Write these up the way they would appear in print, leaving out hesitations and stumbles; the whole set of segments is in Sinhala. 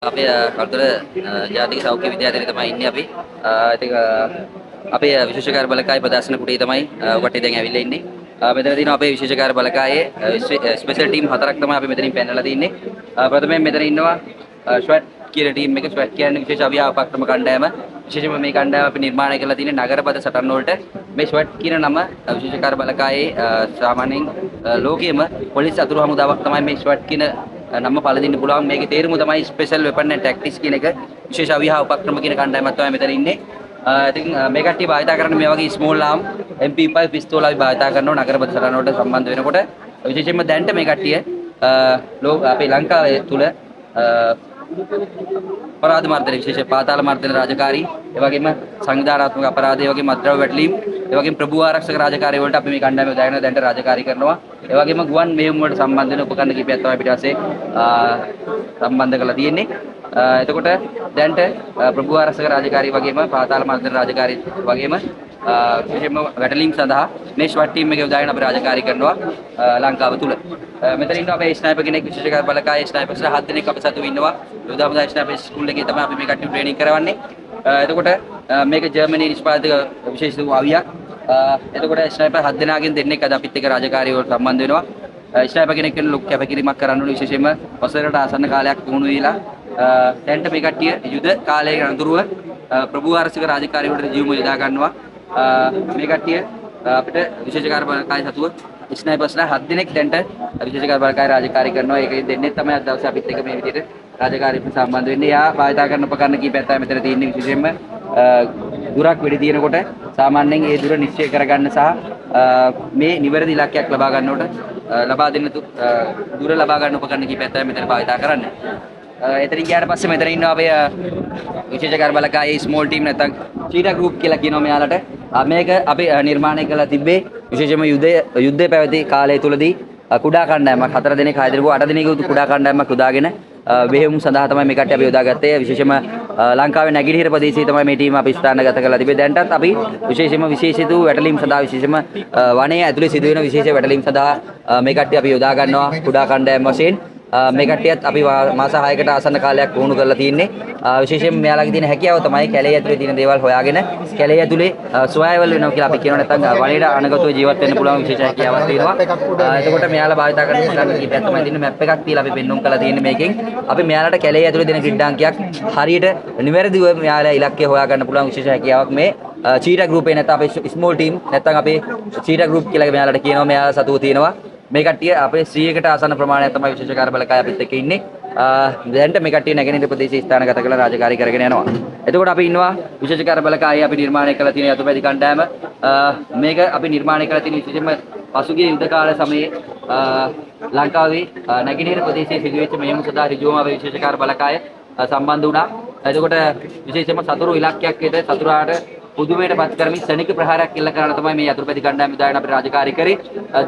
අපේ කල්තර ජාතික සෞඛ්‍ය විද්‍යාලයේ තමයි ඉන්නේ අපි. ඉතින් අපේ විශේෂකාර බලකායේ ප්‍රදර්ශන කුටියේ තමයි ඔකට දැන් ඇවිල්ලා ඉන්නේ. මෙතන තියෙනවා අපේ විශේෂකාර බලකායේ ස්පෙෂල් ටීම් හතරක් තමයි අපි මෙතනින් පැනලා තින්නේ. ප්‍රථමයෙන් මෙතන ඉන්නවා ස්වැට් කියන ටීම් එක. ස්වැට් කියන්නේ විශේෂ අවියාපක්‍රම කණ්ඩායම. විශේෂයෙන්ම මේ කණ්ඩායම අපි නිර්මාණය කරලා තියෙන්නේ නගරපද සටන් වලට. මේ ස්වැට් කියන නම විශේෂකාර බලකායේ සාමාන්‍යයෙන් ලෝකයේම පොලිස් අතුරු හමුදාවක් තමයි මේ ස්වැට් කියන නම පළදින්න පුළුවන්. මේකේ තේරුම තමයි ස්පෙෂල් වෙපන් ඇන්ඩ් ටැක්ටික්ස් කියන එක. විශේෂ අවිහා උපක්‍රම කියන කණ්ඩායමක් තමයි මෙතන ඉන්නේ. ඉතින් මේ කට්ටිය භාවිතා කරන්නේ මේ වගේ ස්මෝල් ආම් MP5 පිස්තෝල අපි භාවිතා කරනවා නගරබද සටහන වලට සම්බන්ධ වෙනකොට. විශේෂයෙන්ම දැනට මේ කට්ටිය අපේ ලංකාවේ තුල අපරාධ මර්දන විශේෂ පාතාල මර්දන රාජකාරී, ඒ වගේම සංවිධානාත්මක අපරාධ, ඒ වගේම මත්ද්‍රව්‍ය වැටලීම්, ඒ වගේම ප්‍රභූ ආරක්ෂක රාජකාරී වලට අපි මේ කණ්ඩායම යොදාගෙන දැනට රාජකාරී කරනවා. ඒ වගේම ගුවන් මෙහෙයුම් වලට සම්බන්ධ වෙන උපකරණ කිහිපයක් තමයි පිටාසේ සම්බන්ධ කරලා තියෙන්නේ. එතකොට දැනට ප්‍රභූ ආරක්ෂක රාජකාරී වගේම පාතාල මර්දන රාජකාරී වගේම විශේෂයෙන්ම වැටලීම් සඳහා මේ ස්වැට් ටීම් එක යොදාගෙන අපි රාජකාරී කරනවා ලංකාව තුල. මෙතන ඉන්නවා අපේ ස්නයිපර් කෙනෙක් විශේෂකාර බලකායේ ස්නයිපර්ස්ලා 7 දෙනෙක් අප සතු ඉන්නවා. යෝධා හමුදා ස්නයිපර් ස්කූල් එකේ තමයි අපි මේ කට්ටිය ට්‍රේනින් කරවන්නේ. එතකොට මේක ජර්මනි නිෂ්පාදිත විශේෂ අවියක්. එතකොට ස්නයිපර් 7 දෙනාගෙන් දෙන්නෙක් අද අපිත් එක්ක රාජකාරී වලට සම්බන්ධ වෙනවා. ස්නයිපර් කෙනෙක් වෙන ලොකු කැපකිරීමක් කරන්න ඕනේ විශේෂයෙන්ම වසරකට ආසන්න කාලයක් වුණු වේලා දැන්ට මේ කට්ටිය යුද කාලයේ අනතුරුව ප්‍රභූ ආරක්ෂක රාජකාරී වලට ජීවම යොදා ගන්නවා. මේ කට්ටිය අපිට විශේෂකාර බලකාය සතුව ස්නයිපර්ස්ලා 7 දෙනෙක් දැන්ට විශේෂකාර බලකාය රාජකාරී කරනවා. ඒකෙන් දෙන්නෙක් තමයි අද දවසේ අපිත් එක්ක මේ විදිහට රාජකාරීට සම්බන්ධ වෙන්නේ. යා භාවිතා කරන උපකරණ කීපයක් තමයි මෙතන තියෙන්නේ. විශේෂයෙන්ම දුරක් වෙඩි තියෙනකොට සාමාන්‍යයෙන් ඒ දුර නිශ්චය කරගන්න සහ මේ නිවැරදි ඉලක්කයක් ලබා ගන්නකොට ලබා දෙන්න දුර ලබා ගන්න උපකරණ කීපයක් තමයි මෙතන භාවිතා කරන්නේ. එතනින් ගියාට පස්සේ මෙතන ඉන්නවා අපේ විශේෂකාර බලකායේ ස්මෝල් ටීම් නැත්නම් චීටා ගෲප් කියලා කියනවා මෙයාලට. මේක අපි නිර්මාණය කරලා තිබ්බේ විශේෂයෙන්ම යුද්ධය පැවති කාලය තුලදී කුඩා කණ්ඩායමක් 4 දෙනෙක් 6 දෙනෙක් 8 දෙනෙක් කුඩා කණ්ඩායමක් යොදාගෙන වෙහෙමුම් සඳහා තමයි මේ කට්ටිය අපි යොදාගත්තේ. විශේෂයෙන්ම ලංකාවේ නැගෙනහිර ප්‍රදේශයේ තමයි මේ ටීම අපි ස්ථානගත කරලා තිබේ. දැන්ටත් අපි විශේෂයෙන්ම විශේෂිත වැටලීම් සඳහා විශේෂයෙන්ම වනයේ ඇතුලේ සිදුවෙන විශේෂ වැටලීම් සඳහා මේ කට්ටිය අපි යොදා ගන්නවා කුඩා කණ්ඩායම් වශයෙන්. මේ කට්ටියත් අපි මාස 6කට ආසන්න කාලයක් වුණු කරලා තියෙන්නේ. විශේෂයෙන් මෙයාලගේ තියෙන හැකියාව තමයි කැලේ ඇතුලේ තියෙන දේවල් හොයාගෙන කැලේ ඇතුලේ සර්වයිවල් වෙනවා කියලා අපි කියනවා. නැත්නම් වනයේට අනගතව ජීවත් වෙන්න පුළුවන් විශේෂ හැකියාවක් තියෙනවා. එතකොට මෙයාලා භාවිත කරන උපකරණ කීපයක් තමයි තියෙන මැප් එකක් තියලා අපි පෙන්වුම් කරලා තියෙන්නේ මේකෙන්. අපි මෙයාලට කැලේ ඇතුලේ දෙන ක්‍රීඩාංකයක් හරියට නිවැරදිව මෙයාලා ඉලක්කය හොයාගන්න පුළුවන් විශේෂ හැකියාවක් මේ චීටා ගෲපේ නැත්නම් අපේ ස්මෝල් ටීම් නැත්නම් අපේ චීටා ගෲප් කියලා මෙයාලට කියනවා. මෙයාලා සතුව තියෙනවා. මේ කට්ටිය අපේ 100කට ආසන්න ප්‍රමාණයක් තමයි විශේෂකාර බලකාය අපිත් එක්ක ඉන්නේ. දැන්ට මේ කට්ටිය නැගෙනහිර ප්‍රදේශයේ ස්ථානගත කරලා රාජකාරී කරගෙන යනවා. එතකොට අපි ඉන්නවා විශේෂකාර බලකායේ අපි නිර්මාණය කරලා තියෙන යතුපැදි කණ්ඩායම. මේක අපි නිර්මාණය කරලා තියෙන විශේෂයෙන්ම පසුගිය යුද කාල සමයේ ලංකාවේ නැගෙනහිර ප්‍රදේශයේ සිදුවෙච්ච මෙහෙයුම් සඳහා ඍජුවම අපේ විශේෂකාර බලකාය සම්බන්ධ වුණා. එතකොට විශේෂයෙන්ම සතුරු ඉලක්කයක් විදිහට සතුරාට පුදුමයට පත් කරමින් ශනික ප්‍රහාරයක් එල්ල කරන තමයි මේ යතුරුපැදි කණ්ඩායම යොදාගෙන අපි රාජකාරී කරේ.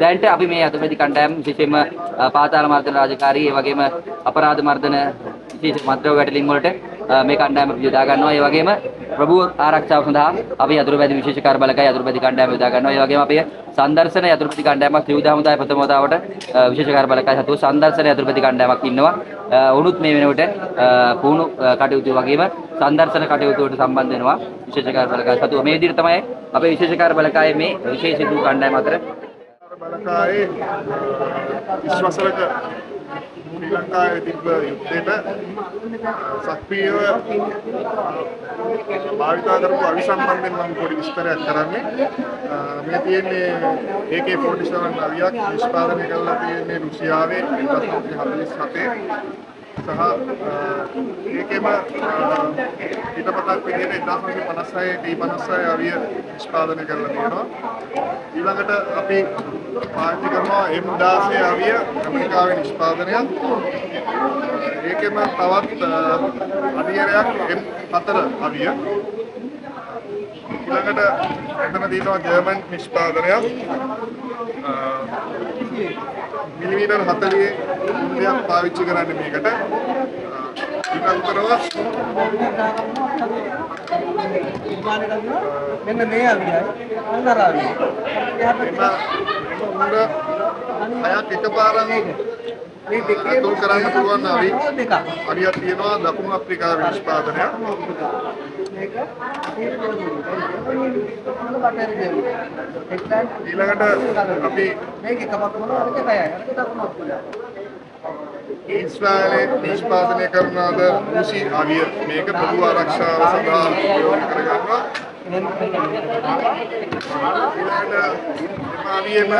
දැන්ට අපි මේ යතුරුපැදි කණ්ඩායම විශේෂයෙන්ම පාතාල මර්දන රාජකාරී, ඒ වගේම අපරාධ මර්දන විශේෂ මත්ද්‍රව්‍ය වැටලීම් වලට මේ කණ්ඩායම යොදා ගන්නවා. ඒ වගේම ප්‍රභූ ආරක්ෂාව සඳහා අපි යතුරුපැදි විශේෂකාර බලකාය යතුරුපැදි කණ්ඩායම යොදා ගන්නවා. ඒ වගේම අපේ සංදර්ශන යතුරුපැදි කණ්ඩායමක් ත්‍රිවිධ හමුදාවේ ප්‍රථම වතාවට විශේෂකාර බලකාය සතුව සංදර්ශන යතුරුපැදි කණ්ඩායමක් ඉන්නවා. උණුත් මේ වෙනකොට පුහුණු කටයුතු වගේම සංදර්ශන කටයුතු වලට සම්බන්ධ වෙනවා විශේෂකාර බලකාය සතුව. මේ විදිහට තමයි අපේ විශේෂකාර බලකායේ මේ විශේෂිත කණ්ඩායම අතර බලකායේ විශ්වාසලක ශ්‍රී ලංකාවේ තිබ්බ යුද්ධයට සක්‍රියව භාවිතා කරපු අවිසම්බන්ධයෙන් මම පොඩි විස්තරයක් කරන්නේ. මේ තියෙන්නේ AK-47 අවියක් නිෂ්පාදනය කරලා තියෙන්නේ රුසියාවේ 1947 සහ ඒකෙම පිටපතක් විදිහට 1956 T56 අවිය නිෂ්පාදනය කරලා තියෙනවා. ඊළඟට අපි පාවිච්චි කරනවා M16 අවිය ඇමරිකාවේ නිෂ්පාදනයක්. ඒකෙම තවත් අධියරයක් M4 අවිය. ඊළඟට එතන තියෙනවා ජර්මන් නිෂ්පාදනයක්. මිලිමීටර් 40 මුල්ලයක් පාවිච්චි කරන්නේ මේකට. ඊළඟටව මෙන්න මේ අවියයි අන්නර අවිය. එම උඩ හයක් එකපාරම අතුල් කරන්න පුළුවන් අවි දෙකක්. අවියක් තියෙනවා දකුණු අප්‍රිකාවේ නිෂ්පාදනයක්. මේක ඊළඟට අපි මේක කමක් මොනවා අරක බයයි. අරක දකුණු අප්‍රිකාව. ඊශ්‍රායලයේ නිෂ්පාදනය කරන ලද රුසි අවිය මේක පොදු ආරක්ෂාව සඳහා උපයෝග කරගන්නවා. ඊළඟට අවියම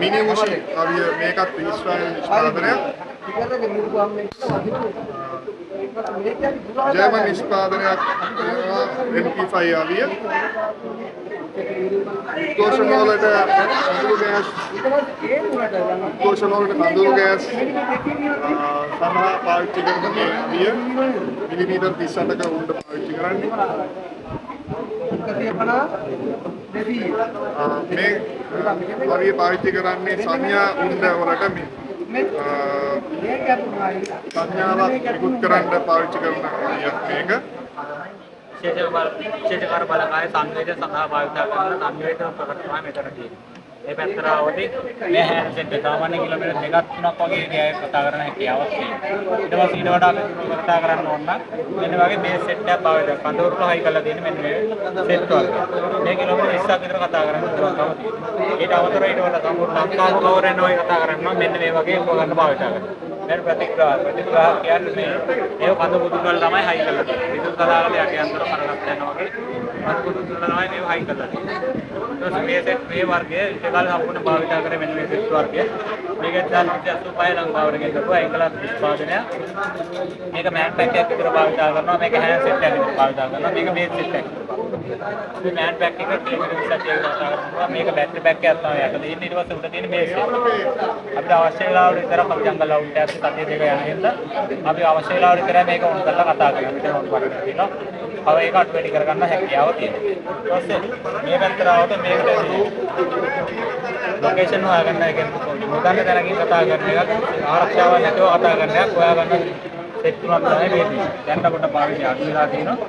මිනි රුසි අවිය මේකත් ඊශ්‍රායල නිෂ්පාදනයක්. ජර්මන් නිෂ්පාදනයක් වෙනවා MP5 අවිය. උද්ඝෝෂණ වලට කඳුළු ගෑස් සඳහා පාවිච්චි කරන මේ අවිය මිලිමීටර් 38ක උණ්ඩ පාවිච්චි කරන්නේ. මේ අවිය පාවිච්චි කරන්නේ සංඥා උණ්ඩ වලට සංඥාවක් නිකුත් කරන්න පාවිච්චි කරන අවියක් මේක. විශේෂකාර බලකාය සංවේදන සඳහා භාවිත කරන සංවේදන ප්‍රකට තමයි මෙතන තියෙන්නේ. මේ පැත්තට આવදී මේ හෑන්ඩ්සෙට් එක සාමාන්‍ය කිලෝමීටර් දෙකක් තුනක් වගේ ඒරියාවක කතා කරන හැකියාවක් තියෙනවා. ඊට පස්සේ ඊට වඩා කතා කරන්න ඕන නම් මෙන්න වගේ බේස් සෙට් එකක් භාවිත කරනවා. කඳවුරට හයි කරලා තියෙන මෙන්න මේ සෙට් වල. මේ කිලෝමීටර් 20ක් විතර කතා කරන්න පුළුවන්කම තියෙනවා. ඊට අමතරව ඊට වඩා සම්පූර්ණ ලංකාව කවර් වෙන ඔය කතා කරනවා මෙන්න මේ වගේ උපකරණ භාවිත කරනවා. දැන් ප්‍රතිග්‍රාහක කියන්නේ මේ ඒක කඳ බුදුන් වල තමයි හයි කරලා තියෙන්නේ. විදුලි සදාගල යටි අතර කරණක් යනවා වගේ කඳ බුදුන් වල තමයි මේව හයි කරලා තියෙන්නේ. ඊට පස්සේ මේ සෙට් මේ වර්ගයේ ඒකාල සම්පූර්ණ භාවිත කරගෙන මෙන්න මේ සෙට් වර්ගය. මේක 1985 ලංකාවට ගෙන්නපුවා එංගලන්ත නිෂ්පාදනය. මේක මෑන් පැක් එකක් විතර භාවිත කරනවා. මේක හෑන්ඩ් සෙට් එකක් විතර භාවිත කරනවා. මේක බේස් සෙට් එකක්. මේ මෑන් පැක් එක කිලෝමීටර් 20ක් කතා කරනවා. මේක බැටරි පැක් එකක් තමයි යකලා ඉන්නේ. ඊට පස්සේ උඩ තියෙන බේස් එක. අපිට අවශ්‍ය වෙලාවට විතරක් අපි ජංගල් අවුට් එකක් කටේ දෙක යන හින්දා අපි අවශ්‍ය වෙලාවට විතරයි මේක ඔන් කරලා කතා කරන්නේ. මෙතන ඔන් කරලා තියෙනවා. අව ඒක අට වැඩි කරගන්න හැකියාව තියෙනවා. ඊට පස්සේ මේ පැත්තට આવුවොත් මේකට ලොකේෂන් හොයාගන්න එක මොකක්ද දැනකින් කතා කරන එකක් ආරක්ෂාවක් නැතුව කතා කරන එකක් හොයාගන්න සෙට් තුනක් තමයි මේ තියෙන්නේ. දැන් අපිට පාවිච්චි අඩු වෙලා තියෙනවා.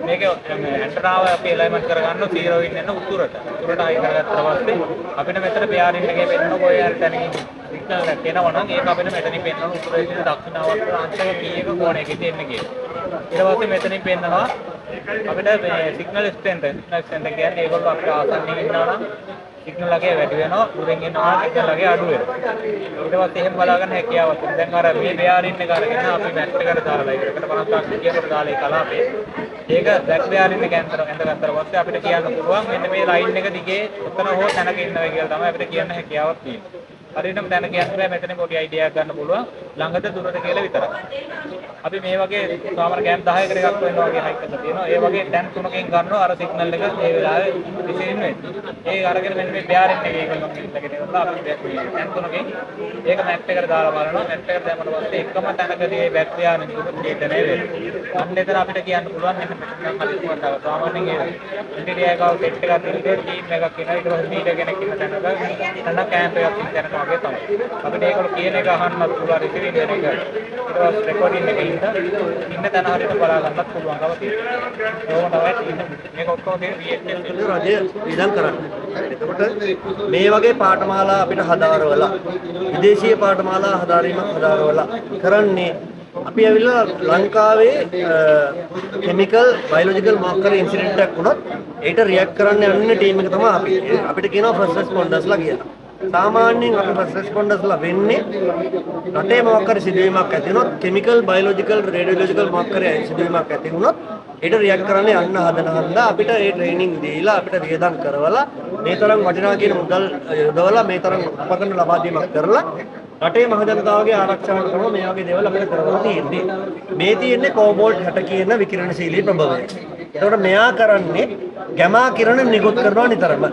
මේක ඇන්ටනාව අපි ඇලයින්මන්ට් කරගන්න 0 ඉන්න උතුරට. උතුරට හයි කරගත්තා පස්සේ අපිට මෙතන බෙයාරින් එකේ වෙන්න කොහේ හරි තැනකින් සිග්නල් එකක් එනවා නම් ඒක අපිට මෙතනින් පෙන්වන උතුරේ තියෙන දක්ෂිණාවට අංශක කීයක කෝණයකදී එන්න කියලා. ඊට පස්සේ මෙතනින් පෙන්නනවා අපිට මේ සිග්නල් ස්ට්‍රෙන්ත් කියන්නේ ඒගොල්ලෝ අපිට ආසන්නයෙන් ඉන්නවා නම් සිග්නල් එකේ වැඩි වෙනවා දුරින් එනවා සිග්නල් එකේ අඩු වෙනවා. ඊට පස්සේ එහෙම බලාගන්න හැකියාවක් තියෙනවා. දැන් අර මේ බෙයාරින් එක අරගෙන අපි මැට් එකට දාලා ඒකට 50ක් කීයකට දාලා ඒ කලාපේ ඒක බැක් බෙයාරින් එක ඇඳගත්තට පස්සේ අපිට කියන්න පුළුවන් මෙන්න මේ ලයින් එක දිගේ උතන හෝ තැනක ඉන්නවා කියලා තමයි අපිට කියන්න හැකියාවක් තියෙන්නේ. හරියටම දැන කියන්න බෑ මෙතන පොඩි අයිඩියාවක් ගන්න පුළුවන් ළඟද දුරද කියලා විතරයි. අපි මේ වගේ සාමාන්‍ය ගෑන් 10කට එකක් වෙනවා වගේ හයික් කරලා තියෙනවා. ඒ වගේ දැන් තුනකින් ගන්නවා අර සිග්නල් එක ඒ වෙලාවේ රිසීව් වෙන්නේ. ඒ අරගෙන මෙන්න මේ බෙයාරින් එකේ ඒගොල්ලෝ කිල්ලගෙන ඉවරලා අපි දැන් තුනකින් ඒක මැට් එකට දාලා බලනවා. මැට් එකට දැම්මම පස්සේ එකම තැනකදී මේ බැක් බෙයාරින් දුක ඡේදනය වෙනවා. අන්න එතන අපිට කියන්න පුළුවන් මෙන්න මෙතන කලින් වටාව. සාමාන්‍යයෙන් ඒ ඉන්ටීරියර් එකව සෙට් එකක් තියෙනවා ටීම් එකක් ඉනවා ඊට පස්සේ මීටර් කෙනෙක් ඉන්න තැනක තන කැම්ප් එකක් ඉන්න තැනක වගේ තමයි. අපිට ඒගොල්ලෝ කියන එක අහන්නත් පුළුවන් රිසීවිං වෙන එක. ඊට පස්සේ රෙකෝඩින් එකේ ඉන්න තැන හරියට බලා ගන්නත් පුළුවන්කම තියෙනවා. ඕක තමයි තියෙන්නේ. මේක ඔක්කොම තියෙන VHS රජය වියදම් කරන්නේ. එතකොට මේ වගේ පාඨමාලා අපිට හදාරවලා විදේශීය පාඨමාලා හදාරීමක් කරන්නේ අපි ඇවිල්ලා ලංකාවේ කෙමිකල් බයොලොජිකල් මොකක් හරි ඉන්සිඩන්ට් එකක් වුණොත් ඒකට රියැක්ට් කරන්න යන්නේ ටීම් එක තමයි අපි. අපිට කියනවා ෆස්ට් රෙස්පොන්ඩර්ස්ලා කියලා. සාමාන්‍යයෙන් අපි ෆස්ට් රෙස්පොන්ඩර්ස්ලා වෙන්නේ රටේ මොකක් හරි සිදුවීමක් ඇති වුණොත් කෙමිකල් බයොලොජිකල් රේඩියොලොජිකල් මොකක් හරි සිදුවීමක් ඇති වුණොත් ඒකට රියැක්ට් කරන්න යන්න හදන හන්දා අපිට ඒ ට්‍රේනින් දීලා අපිට වියදම් කරවලා මේ තරම් වටිනා කියන මුදල් යොදවලා මේ තරම් උපකරණ ලබා දීමක් කරලා රටේ මහජනතාවගේ ආරක්ෂාව කරනවා මේ වගේ දේවල් අපිට කරවලා තියෙන්නේ. මේ තියෙන්නේ කෝබෝල්ට් 60 කියන විකිරණශීලී ප්‍රභවය. ඒකට මෙයා කරන්නේ ගැමා කිරණ නිකුත් කරනවා නිතරම.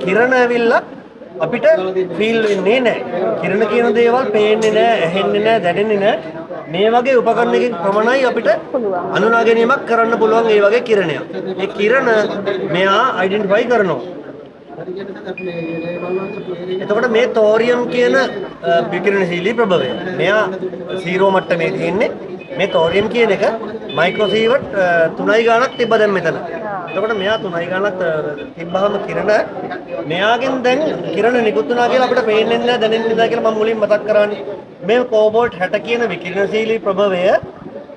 කිරණ ඇවිල්ලා අපිට ෆීල් වෙන්නේ නැහැ. කිරණ කියන දේවල් පේන්නේ නැහැ, ඇහෙන්නේ නැහැ, දැනෙන්නේ නැහැ. මේ වගේ උපකරණයකින් පමණයි අපිට අඳුනා ගැනීමක් කරන්න පුළුවන් මේ වගේ කිරණයක්. මේ කිරණ මෙයා අයිඩෙන්ටිෆයි කරනවා. එතකොට මේ තෝරියම් කියන විකිරණශීලී ප්‍රභවය මෙයා 0 මට්ටමේ තියෙන්නේ. මේ තෝරියම් කියන එක මයික්‍රොසීවර්ට් 3 ගාණක් තිබ්බ දැන් මෙතන. එතකොට මෙයා 3යි ගණනක් තිබ්බහම කිරණ මෙයාගෙන් දැන් කිරණ නිකුත් වුණා කියලා අපිට පේන්නේ නැහැ දැනෙන්නේ නැහැ කියලා මම මුලින් මතක් කරානේ. මේ කෝබෝල්ට් 60 කියන විකිරණශීලී ප්‍රභවය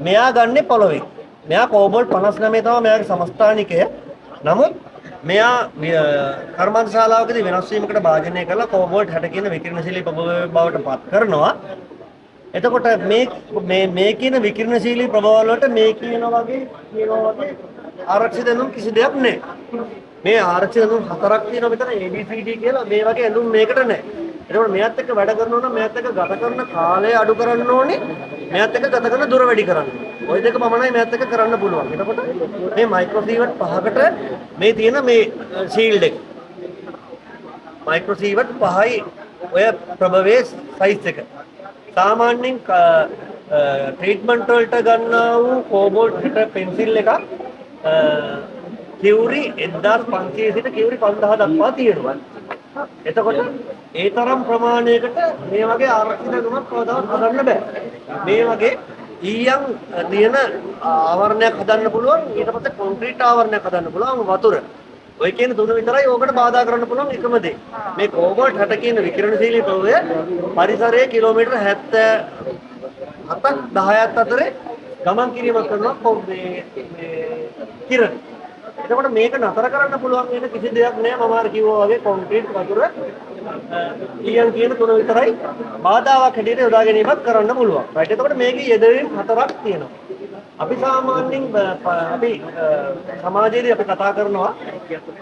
මෙයා ගන්නෙ පොළොවේ. මෙයා කෝබෝල්ට් 59 තමයි මෙයාගේ සමස්ථානිකය. නමුත් මෙයා කර්මාන්තශාලාවකදී වෙනස් වීමකට භාජනය කරලා කෝබෝල්ට් 60 කියන විකිරණශීලී ප්‍රභවය බවට පත් කරනවා. එතකොට මේ කියන විකිරණශීලී ප්‍රභවවල වලට මේ කියන වගේ ආරක්ෂිත ඇඳුම් කිසි දෙයක් නැහැ. මේ ආරක්ෂිත ඇඳුම් 4ක් තියෙනවා මෙතන ABCD කියලා මේ වගේ ඇඳුම් මේකට නැහැ. එතකොට මෙයත් එක්ක වැඩ කරනවා නම් මෙයත් එක්ක ගත කරන කාලය අඩු කරන්න ඕනේ. මෙයත් එක්ක ගත කරන දුර වැඩි කරන්න. ওই දෙක පමණයි මෙයත් එක්ක කරන්න පුළුවන්. එතකොට මේ මයික්‍රෝසීවර්ට් 5කට මේ තියෙන මේ ෂීල්ඩ් එක. මයික්‍රෝසීවර්ට් 5යි ඔය ප්‍රභවයේ සයිස් එක. සාමාන්‍යයෙන් ට්‍රීට්මන්ට් වලට ගන්නා වූ කෝබෝල්ට් 60 පෙන්සිල් එකක් කියුරි 1500 සිට කියුරි 5000 දක්වා තියෙනවා. එතකොට ඒ තරම් ප්‍රමාණයකට මේ වගේ ආරක්ෂිත ගුණක් කවදාවත් හදන්න බෑ. මේ වගේ ඊයන් තියෙන ආවරණයක් හදන්න පුළුවන්. ඊට පස්සේ කොන්ක්‍රීට් ආවරණයක් හදන්න පුළුවන් වතුර. ඔය කියන තුන විතරයි ඕකට බාධා කරන්න පුළුවන් එකම දේ. මේ කෝබෝල්ට් 60 කියන විකිරණශීලී ප්‍රභවය පරිසරයේ කිලෝමීටර් 77ක් 10ක් අතරේ ගමන් කිරීමක් කරනවා මේ කිරණ. එතකොට මේක නතර කරන්න පුළුවන් වෙන කිසි දෙයක් නෑ. මම අර කිව්වා වගේ කොන්ක්‍රීට් වතුර ඊයන් කියන තුන විතරයි බාධාවක් හැටියට යොදා ගැනීමක් කරන්න පුළුවන්. රයිට්. එතකොට මේකේ යෙදවීම් 4ක් තියෙනවා. අපි සාමාන්‍යයෙන් අපි සමාජයේදී අපි කතා කරනවා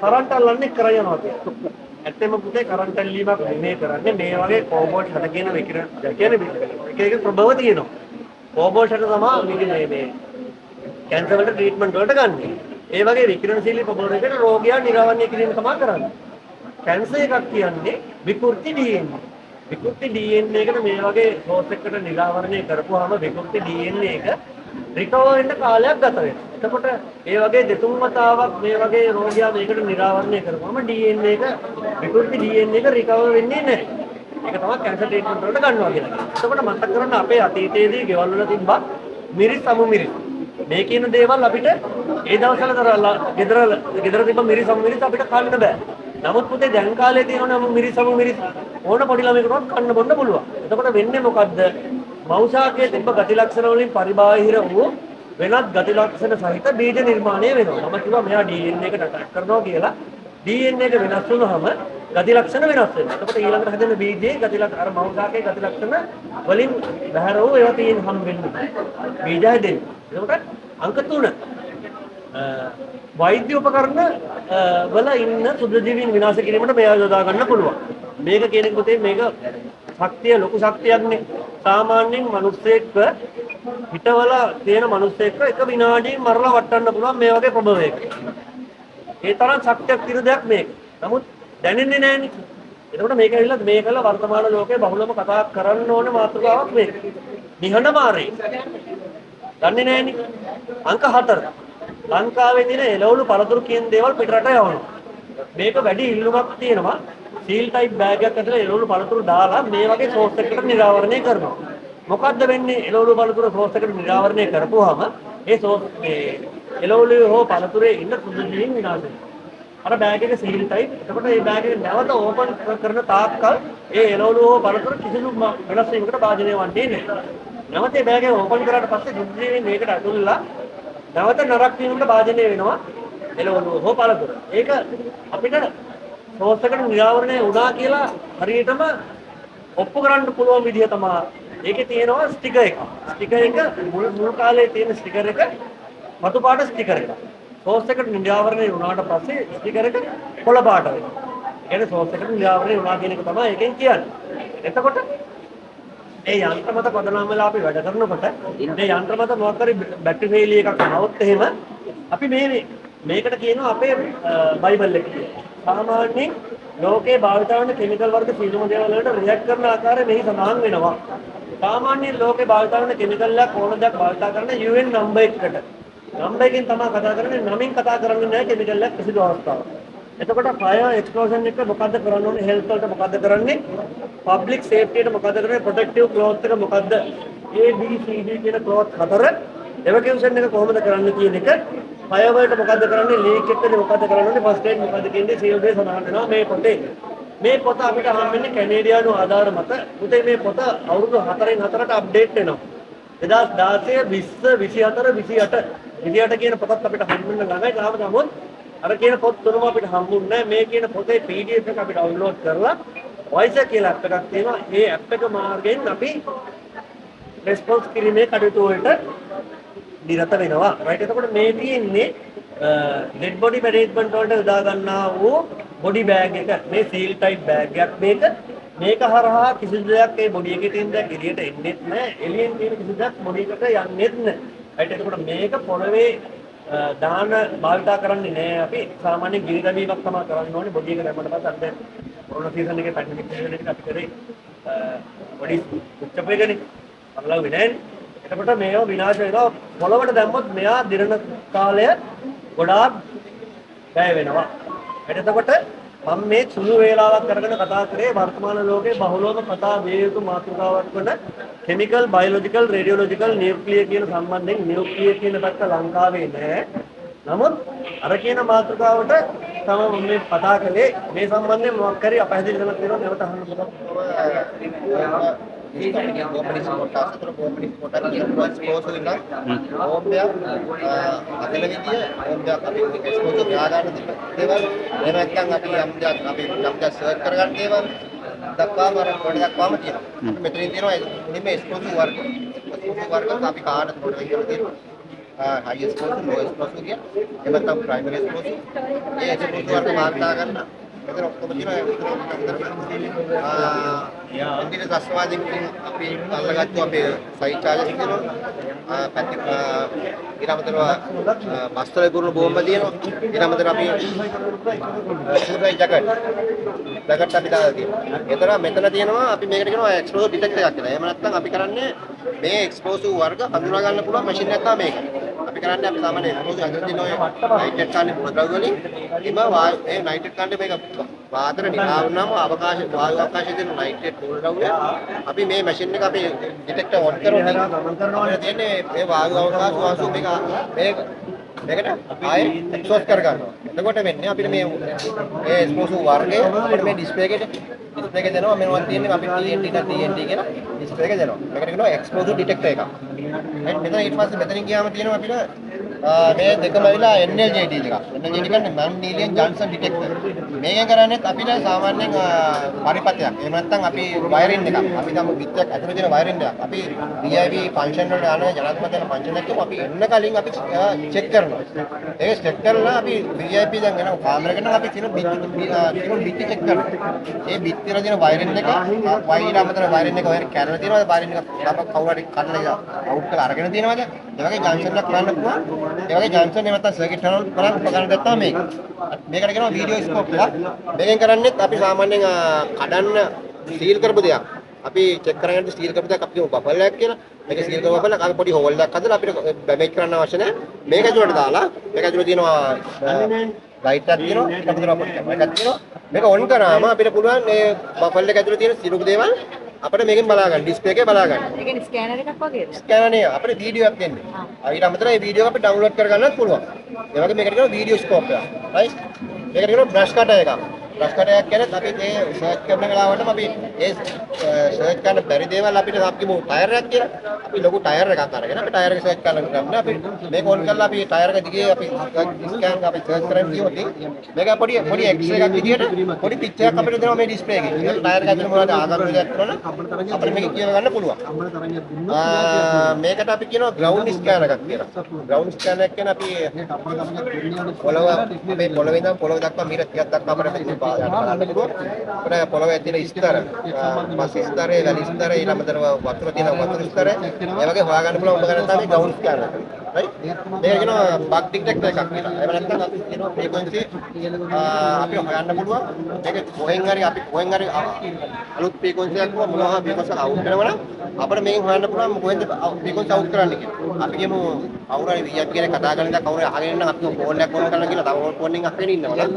කරන්ට් අල්ලන්නේ කර යනවා කියලා. ඇත්තම පුතේ කරන්ට් ඇල්ලීමක් නෙමෙයි කරන්නේ. මේ වගේ කෝබෝල්ට් 60 කියන විකිරණ කියන්නේ එක ප්‍රභව තියෙනවා. කෝබෝල්ට් 60 තමයි මේ කැන්සර් වලට ට්‍රීට්මන්ට් වලට ගන්න. ඒ වගේ විකිරණශීලී ප්‍රභවයකට රෝගියා නිරාවරණය කිරීම තමයි කරන්නේ. කැන්සර් එකක් කියන්නේ විකෘති DNA. විකෘති DNA එකට මේ වගේ සෝස් එකකට නිරාවරණය කරපුවාම විකෘති DNA එක රිකවර් වෙන්න කාලයක් ගත වෙනවා. එතකොට ඒ වගේ දෙතුන් වතාවක් මේ වගේ රෝගියා මේකට නිරාවරණය කරපුවාම DNA එක විකෘති DNA එක රිකවර් වෙන්නේ නැහැ. ඒක තමයි කැන්සර් ට්‍රීට්මන්ට් වලට ගන්නවා කියන්නේ. එතකොට මතක කරගන්න අපේ අතීතයේදී ගෙවල් වල තිබ්බා මිරිස් සමු මිරිස්. මේ කියන දේවල් අපිට ඒ දවස්වල කරලා ගෙදර තිබ්බ මිරිස් සමු මිරිස් අපිට කන්න බෑ. නමුත් පුතේ දැන් කාලේ තියෙනවා නම් මිරිස් සමු මිරිස් ඕන පොඩි ළමයෙකුට කන්න බොන්න පුළුවන්. එතකොට වෙන්නේ මොකද්ද? මෞෂාකයේ තිබ්බ ගති ලක්ෂණ වලින් පරිබාහිර වූ වෙනත් ගති ලක්ෂණ සහිත බීජ නිර්මාණය වෙනවා. මම කිව්වා මෙයා DNA එකට ඇටැක් කරනවා කියලා. DNA එක වෙනස් වුනහම ගති ලක්ෂණ වෙනස් වෙනවා. එතකොට ඊළඟට හැදෙන බීජයේ ගති ලක්ෂණ අර මෞෂාකයේ ගති ලක්ෂණ වලින් බහැර වූ ඒවා තියෙන හම්බෙන්නේ. බීජ හැදෙන්නේ. එතකොට අංක 3 වෛද්‍ය උපකරණ වල ඉන්න සුද්ධජීවීන් විනාශ කිරීමට මෙයා යොදා ගන්න පුළුවන්. මේක කියන එක පුතේ මේක ශක්තිය ලොකු ශක්තියක්නේ. සාමාන්‍යයෙන් මිනිස්සෙක්ව හිතවල තියෙන මිනිස්සෙක්ව එක විනාඩියකින් මරලා වටන්න පුළුවන් මේ වගේ ප්‍රභවයක. ඒ තරම් ශක්තියක් තියෙන දෙයක් මේක. නමුත් දැනෙන්නේ නැහනේ. එතකොට මේක ඇවිල්ලා මේකල වර්තමාන ලෝකේ බහුලම කතා කරන්න ඕනේ මාතෘකාවක් මේක. නිහඬ මාරේ. දන්නේ නැහනේ. අංක 4. ලංකාවේ තියෙන එළවලු පළතුරු කියන දේවල් පිටරට යවනවා. මේක වැඩි ඉල්ලුමක් තියෙනවා. සීල් ටයිප් බෑග් එකක් ඇතුලේ එළවලු පළතුරු දාලා මේ වගේ සෝස් එකකට නිරාවරණය කරනවා. මොකද්ද වෙන්නේ? එළවලු පළතුරු සෝස් එකට නිරාවරණය කරපුවාම ඒ සෝස් මේ එළවලු හෝ පළතුරේ ඉන්න සුදුජීවීන් විනාශ වෙනවා. අර බෑග් එක සීල් ටයිප්. එතකොට මේ බෑග් එක නැවත ඕපන් කරන තාක්කල් ඒ එළවලු හෝ පළතුරු කිසිදු වෙනස් වීමකට භාජනය වෙන්නේ නැහැ. නැවත මේ බෑග් එක ඕපන් කරාට පස්සේ සුදුජීවීන් මේකට ඇතුල්ලා නැවත නරක වීමකට භාජනය වෙනවා එළවලු හෝ පළතුරු. ඒක අපිට සෝස් එකට නිරාවරණය වුණා කියලා හරියටම ඔප්පු කරන්න පුළුවන් විදිහ තමයි. ඒකේ තියෙනවා ස්ටිකර් එක. ස්ටිකර් එක මුල් කාලේ තියෙන ස්ටිකර් එක මතු පාට ස්ටිකර් එක. සෝස් එකට නිරාවරණය වුණාට පස්සේ ස්ටිකර් එක කොළ පාට වෙනවා. ඒ කියන්නේ සෝස් එකට නිරාවරණය වුණා කියන එක තමයි ඒකෙන් කියන්නේ. එතකොට ඒ යන්ත්‍ර මත පදනම් වෙලා අපි වැඩ කරනකොට මේ යන්ත්‍ර මත මොකක් හරි බැටරි ෆේලියර් එකක් ආවොත් එහෙම අපි මේකට කියනවා අපේ බයිබල් එක කියලා. සාමාන්‍යයෙන් ලෝකේ භාවිත වන කිමිකල් වර්ග සියලුම දේවල් වලට රියැක්ට් කරන ආකාරය මෙහි සඳහන් වෙනවා. සාමාන්‍යයෙන් ලෝකේ භාවිත වන කිමිකල් එක ඕන දෙයක් භාවිත කරන UN නම්බර් එකකට. නම්බර් එකෙන් තමයි කතා කරන්නේ. නමින් කතා කරන්නේ නැහැ කිමිකල් එක කිසිදු අවස්ථාවක. එතකොට ෆයර් එක්ස්ප්ලෝෂන් එක මොකද්ද කරන්න ඕනේ? හෙල්ත් වලට මොකද්ද කරන්නේ? පබ්ලික් සේෆ්ටියට මොකද්ද කරන්නේ? ප්‍රොටෙක්ටිව් ක්ලොත් එක මොකද්ද? A B C D කියන ක්ලොත් 4 එවකියුෂන් එක කොහොමද කරන්න කියන එක 5 වලට මොකද්ද කරන්නේ ලීක් එකනේ මොකද්ද කරන්නේ ෆස්ට් එයිඩ් මොකද්ද කියන්නේ සියලු දේ සඳහන් වෙනවා මේ පොතේ. මේ පොත අපිට හම්බෙන්නේ කැනේඩියානු ආධාර මත. උතේ මේ පොත අවුරුදු 4න් 4ට අප්ඩේට් වෙනවා. 2016 20 24 28 කියන පොතත් අපිට හම්බෙන්න ළඟයි. තාම නමුත් අර කියන පොත් තුනම අපිට හම්බුන්නේ නැහැ. මේ කියන පොතේ PDF එක අපි ඩවුන්ලෝඩ් කරලා වයිසර් කියලා ඇප් එකක් තියෙනවා. ඒ ඇප් එක මාර්ගයෙන් අපි රෙස්පොන්ස් කිරීමේ කටයුතු වලට නිරත වෙනවා. රයිට් එතකොට මේ තියෙන්නේ ඩෙඩ් බොඩි මැනේජ්මන්ට් වලට යොදා ගන්නා වූ බොඩි බෑග් එක. මේ සීල් ටයිප් බෑග් එකක් මේක හරහා කිසිදු දෙයක් ඒ බොඩි එකේ තියෙන දෙයක් එළියට එන්නේත් නැහැ. එළියෙන් තියෙන කිසිදු දෙයක් බොඩි එකට යන්නේත් නැහැ. රයිට් එතකොට මේක පොළවේ දාන භාවිතා කරන්නේ නැහැ. අපි සාමාන්‍ය ගිනි දැමීමක් තමයි කරන්න ඕනේ. බොඩි එක දැම්මට පස්සේ අර කොරෝනා සීසන් එකේ පැන්ඩමික් සීසන් එකේ අපි කරේ බොඩි උච්චප එකනේ. අරලා වෙන්නේ. එතකොට මේව විනාශ වෙනවා. පොළවට දැම්මොත් මෙයා දිරන කාලය ගොඩාක් වැය වෙනවා. එතකොට මම මේ සුළු වේලාවක් අරගෙන කතා කරේ වර්තමාන ලෝකයේ බහුලවම කතා විය යුතු මාතෘකාවක් වන කෙමිකල්, බයොලොජිකල්, රේඩියොලොජිකල්, නියුක්ලියර් කියන සම්බන්ධයෙන් නියුක්ලියර් කියන පැත්ත ලංකාවේ නැහැ. නමුත් අර කියන මාතෘකාවට තමයි මම මේ කතා කළේ. මේ සම්බන්ධයෙන් මොකක් හරි අපහැදිලි කරලා තියෙනවා නැවත අහන්න පුළුවන්. කොම්පනීස් කොටස් අතර කොම්පනීස් කොටස් කියන ස්පෝස් වෙන ඕම්බයක් අදල විදිය ඕම්බයක් අපි එක්ස්පෝස් කරලා ගන්න දේවල් එහෙම නැත්නම් අපි යම් සර්ච් කරගන්න දේවල් දක්වාම අර පොඩි දක්වාම තියෙනවා මෙතනින් තියෙනවා මුලින්ම එක්ස්පෝස් වර්ග අපි කාඩ් පොඩි විදියට තියෙනවා හයි එක්ස්පෝස් ලෝ එක්ස්පෝස් කියන එහෙම නැත්නම් ප්‍රයිමරි එක්ස්පෝස් ඒ එක්ස්පෝස් වර්ග මාර්ගා ගන්න මෙතන ඔක්කොම තියෙනවා ඉන්දිය දස්වාදයෙන් අපි අල්ලගත්තු අපේ සයිට් චාර්ජස් තියෙනවා පැති ඊළඟටව මස්තර කුරුළු බෝම්බ තියෙනවා ඊළඟට අපි සුරයි ජැකට් අපි දාලා තියෙනවා ඒතර මෙතන තියෙනවා අපි මේකට කියනවා එක්ස්පෝස් ඩිටෙක්ටර් එකක් කියලා. එහෙම නැත්නම් අපි කරන්නේ මේ එක්ස්පෝස් වර්ග හඳුනා ගන්න පුළුවන් මැෂින් එකක් තමයි මේක. අපි කරන්නේ අපි සාමාන්‍ය එක්ස්පෝස් අතර තියෙන ඔය නයිට්‍රේට් කාණ්ඩේ පුරද්‍රව්‍ය වලින් එම ඒ නයිට්‍රේට් කාණ්ඩේ මේක වාතර නිරා වුණාම අවකාශ වායු අවකාශයේ තියෙන නයිට්‍රේට් පුරද්‍රව්‍ය අපි මේ මැෂින් එක අපි ඩිටෙක්ටර් ඔන් කරනවා අපිට තියෙන්නේ මේ වායු අවකාශ වාසු මේකට ආයේ එක්ස්පෝස් කර ගන්නවා. එතකොට වෙන්නේ අපිට මේ එක්ස්පෝස් වර්ගය අපිට මේ ඩිස්ප්ලේ එකේ දෙනවා මෙන්න තියෙන්නේ අපි TNT කියලා ඩිස්ප්ලේ එක දෙනවා. මේකට කියනවා එක්ස්පෝස් ඩිටෙක්ටර් එකක්. මෙතන ඊට පස්සේ මෙතනින් ගියාම තියෙනවා අපිට මේ දෙකම විලා NLJD එකක්. NLJD කියන්නේ non linear junction detector. මේකෙන් කරන්නේ අපිට සාමාන්‍යයෙන් පරිපථයක්. එහෙම නැත්නම් අපි වයරින් එකක්. අපි ගමු විත්‍යක් ඇතුලේ තියෙන වයරින් එකක්. අපි VIV ෆන්ක්ෂන් වලට යන ජනාධිපති යන ෆන්ක්ෂන් එකක් අපි එන්න කලින් අපි චෙක් කරනවා. ඒක චෙක් කරලා අපි VIP දැන් වෙන කාමරයකට අපි තියෙන බිත්ති චෙක් කරනවා. ඒ බිත්තිවල තියෙන වයරින් එක වයින් අමතර වයරින් එක වයර් කැඩලා තියෙනවද? වයරින් එක කවුරු හරි කඩලා අවුට් කරලා අරගෙන තියෙනවද? ඒ වගේ ජන්ක්ෂන් එකක් කරන්න පුළුවන්. ඒ වගේ ජන්ක්ෂන් එහෙම නැත්නම් සර්කිට් කරන උපකරණ දැක්කම මේක. මේකට කියනවා වීඩියෝ ස්කෝප් එකක්. මේකෙන් කරන්නේ අපි සාමාන්‍යයෙන් කඩන්න සීල් කරපු දෙයක්. අපි චෙක් කරගන්න සීල් කරපු දෙයක් අපි කියමු බබල් එකක් කියලා. මේක සීල් කරපු බබල් එක අපි පොඩි හෝල් එකක් හදලා අපිට ඩැමේජ් කරන්න අවශ්‍ය නැහැ. මේක ඇතුළට දාලා මේක ඇතුළේ තියෙනවා ලයිට් එකක් තියෙනවා. ඊට පස්සේ අපිට කැමරා එකක් තියෙනවා. මේක ඔන් කරාම අපිට පුළුවන් මේ බබල් එක ඇතුළේ තියෙන සියලු දේවල් අපිට මේකෙන් බලා ගන්න ඩිස්ප්ලේ එකේ බලා ගන්න. ඒ කියන්නේ ස්කෑනර් එකක් වගේද? ස්කෑනර් නේ අපිට වීඩියෝ එකක් දෙන්නේ. ඊට අමතරව මේ වීඩියෝ එක අපි ඩවුන්ලෝඩ් කරගන්නත් පුළුවන්. ඒ වගේ මේකට කියනවා වීඩියෝ ස්කෝප් එක. රයිට්? මේකට කියනවා බ්‍රෂ් කටර් එකක්. බ්‍රෂ් කටර් එකක් කියන්නේ අපි මේ සර්ච් කරන වෙලාවටම අපි ඒ සර්ච් කරන බැරි දේවල් අපිට අපි කියමු ටයර් එකක් කියලා. අපි ලොකු ටයර් එකක් අරගෙන අපි ටයර් එක සර්ච් කරන්න අපි මේක ඔන් කරලා අපි ටයර් එක දිගේ අපි ස්කෑන් අපි සර්ච් කරන්න කියොත් මේක පොඩි එක්ස්රේ එකක් විදියට පොඩි පික්චර් එකක් අපිට දෙනවා මේ ඩිස්ප්ලේ එකේ. ඒක ටයර් එක ඇතුලේ මොනවද ආකාර දෙයක් කරනවනම් අපිට මේක කියව ගන්න පුළුවන්. මේකට අපි කියනවා ග්‍රවුන්ඩ් ස්කෑනර් එකක් කියලා. ග්‍රවුන්ඩ් ස්කෑනර් එක කියන්නේ අපි පොළව මේ පොළවේ ඉඳන් පොළව දක්වා මීටර 30ක් දක්වා අපිට බලන්න පුළුවන්. අපිට පොළවේ තියෙන ස්තර, මස් ස්තරේ, වැලි ස්තරේ, ඊළඟට වතුර තියෙන වතුර ස්තරේ, ඒ වගේ හොයාගන්න පුළුවන් උපකරණ තමයි ග්‍රවුන්ඩ් ස්කෑනර් එක. right? මේක කියනවා බග් ඩිටෙක්ටර් එකක් කියලා. එහෙම නැත්නම් අපි කියනවා ෆ්‍රීකවෙන්සි අපි හොයන්න පුළුවන්. මේක කොහෙන් හරි අලුත් ෆ්‍රීකවෙන්සි එකක් මොනවා ෆ්‍රීකවෙන්සි අවුට් කරනවා නම් අපිට මේකෙන් හොයන්න පුළුවන් කොහෙන්ද ෆ්‍රීකවෙන්සි අවුට් කරන්න කියලා. අපි කියමු කවුරු හරි VIP කෙනෙක් කතා කරන ඉඳලා කවුරු හරි අහගෙන ඉන්නම් අපි ෆෝන් එකක් ඔන් කරලා කියලා තව ෆෝන් එකක් අහගෙන ඉන්නවා නම්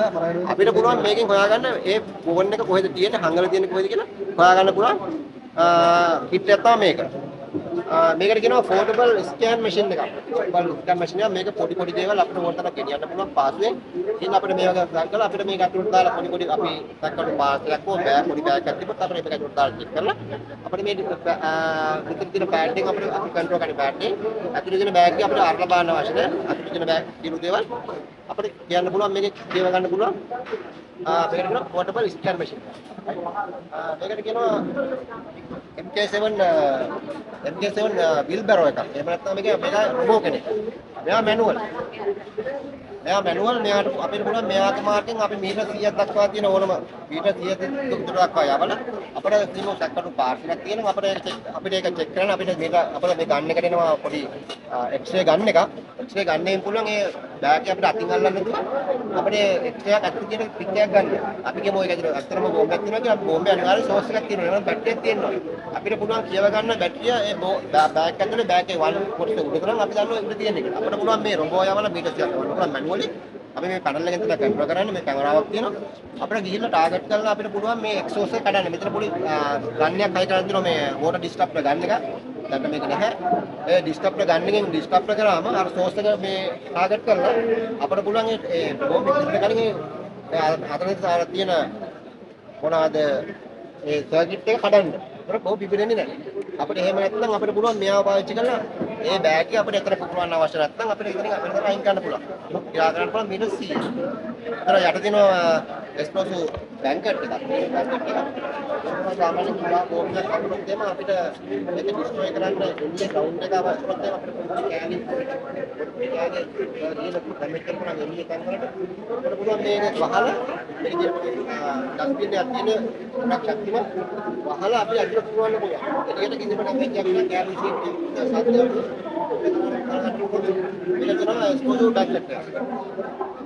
අපිට පුළුවන් මේකෙන් හොයාගන්න ඒ ෆෝන් එක කොහෙද තියෙන්නේ හංගල තියෙන්නේ කොහෙද කියලා හොයාගන්න පුළුවන් කිට් එකක් තමයි මේක. මේකට කියනවා ෆෝල්ඩබල් ස්කෑන් මැෂින් එකක්. ෆෝල්ඩබල් ස්කෑන් මැෂින් එක මේක පොඩි පොඩි දේවල් අපිට ඕන තරම් ගෙනියන්න පුළුවන් පාසුවෙන්. ඉතින් අපිට මේ වගේ ගන්න අපිට මේක අතුරට දාලා පොඩි පොඩි අපි දක්වන පාසලක් හෝ බෑග් පොඩි බෑග් එකක් තිබ්බොත් අපිට මේක අතුරට දාලා චෙක් කරලා අපිට මේ විතර තියෙන පෑඩ් එක අපිට කන්ට්‍රෝල් කරන්න පෑඩ් එක. අතුරේ තියෙන බෑග් එක අපිට අරලා බලන්න අවශ්‍ය නැහැ. අතුරේ තියෙන බෑග් දිනු දේවල් අපිට කියන්න පුළුවන් මේකේ දේව ගන්න පුළුවන්. මේකට කියනවා පෝටබල් ස්කෑන් මැෂින්. මේකට කියනවා MK7 wheelbarrow එකක්. එහෙම නැත්නම් මේක රොබෝ කෙනෙක්. මෙයා මැනුවල්. මෙයාට අපිට පුළුවන් මෙයාගේ මාර්ගෙන් අපි මීටර් 100ක් දක්වා තියෙන ඕනම මීටර් 100 දක්වා යවලා අපිට කිමෝ සැකටු පාර්සලක් තියෙනවා අපිට ඒක චෙක් කරන්න අපිට මේක අපිට මේ ගන්න එකට එනවා පොඩි එක්ස්රේ ගන්න එක. එක්ස්රේ ගන්නෙන් පුළුවන් ඒ බෑග් එක අපිට අතින් අල්ලන්න නැතුව අපිට එක්ස්රේ එකක් අතින් තියෙන පික් එකක් ගන්න. අපි කියමු ඒක ඇත්තටම බෝම්බයක් තියෙනවා කියලා බෝම්බේ අනිවාර්ය සෝස් එකක් තියෙනවා. එහෙනම් බැටරියක් තියෙනවා. අපිට පුළුවන් කියව ගන්න බැටරිය ඒ බෑග් ඇතුලේ බෑග් එකේ වල් කොටස උඩ කරන් අපි දන්නවා උඩ තියෙන එක. අපිට පුළුවන් මේ රොබෝ යවලා මීටර් 100ක් ගන්න පුළුවන් මැනුවලි. අපි මේ පැනල් එකෙන් තමයි කන්ට්‍රෝල් කරන්නේ මේ කැමරාවක් තියෙනවා. අපිට ගිහිල්ලා ටාගට් කරලා අපිට පුළුවන් මේ එක්සෝස් එක කඩන්න. මෙතන පොඩි ගන්නයක් හයි කරන් දෙනවා මේ වෝටර් ඩිස්ටර්බ්ටර් ගන්න එක. දැන් මේක නැහැ. ඒ ඩිස්ටර්බ්ටර් ගන්න එකෙන් ඩිස්ටර්බ්ටර් කරාම අර සෝස් එක මේ ටාගට් කරලා අපිට පුළුවන් ඒ බෝම්බ ඉස්සරහ කලින් ඒ අතන තියෙන මොනවාද ඒ සර්කිට් එක කඩන්න. ඒක බෝ පිපිරෙන්නේ නැහැ. අපිට එහෙම නැත්නම් අපිට පුළුවන් මෙයාව පාවිච්චි කරලා ඒ බෑග් එක අපිට එතන පුපුරන්න අවශ්‍ය නැත්නම් අපිට ඉතින් අපිට අයින් කරන්න පුළුවන්. ක්‍රියා කරන්න පුළුවන් මීටර් 100. ඒතර යට තියෙනවා එක්ස්ප්ලෝසිව් බැංකට් එකක්. සාමාන්‍යයෙන් පුරා බෝම්බ් එකක් අපිට දෙම අපිට මේක ඩිස්ට්‍රොයි කරන්න ඉන්නේ ග්‍රවුන්ඩ් එක අවශ්‍ය කරොත් අපිට පොඩි කෑලි රීල ඩැමේජ් කරනවා එන්නේ තැන් වලට අපිට පුළුවන් මේක වහලා මේක ඩස්බින් එකක් තියෙන ගොඩක් ශක්තිමත් වහලා අපි අදිට පුරවන්න පුළුවන්. එළියට කිසිම ඩැමේජ් එකක් නැහැ කෑලි සීට් සද්ද මේක තමයි එක්ස්ප්ලෝසිව් බැංකට් එක.